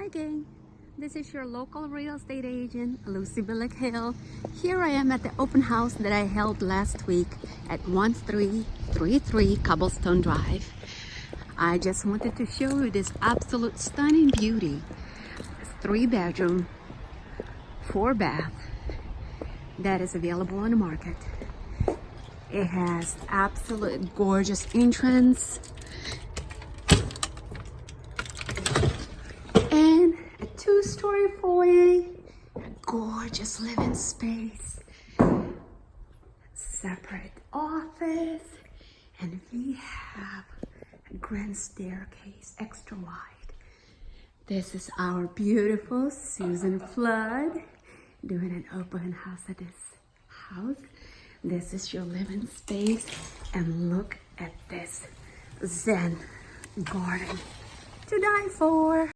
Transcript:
Hi gang, this is your local real estate agent, Lucy Bilik-Hill. Here I am at the open house that I held last week at 1333 CobbleStone Drive. I just wanted to show you this absolute stunning beauty. It's 3-bedroom, 4-bath that is available on the market. It has absolute gorgeous entrance and a 2-story foyer, a gorgeous living space, separate office, and we have a grand staircase, extra wide. This is our beautiful Susan Flood doing an open house at this house. This is your living space, and look at this Zen garden to die for.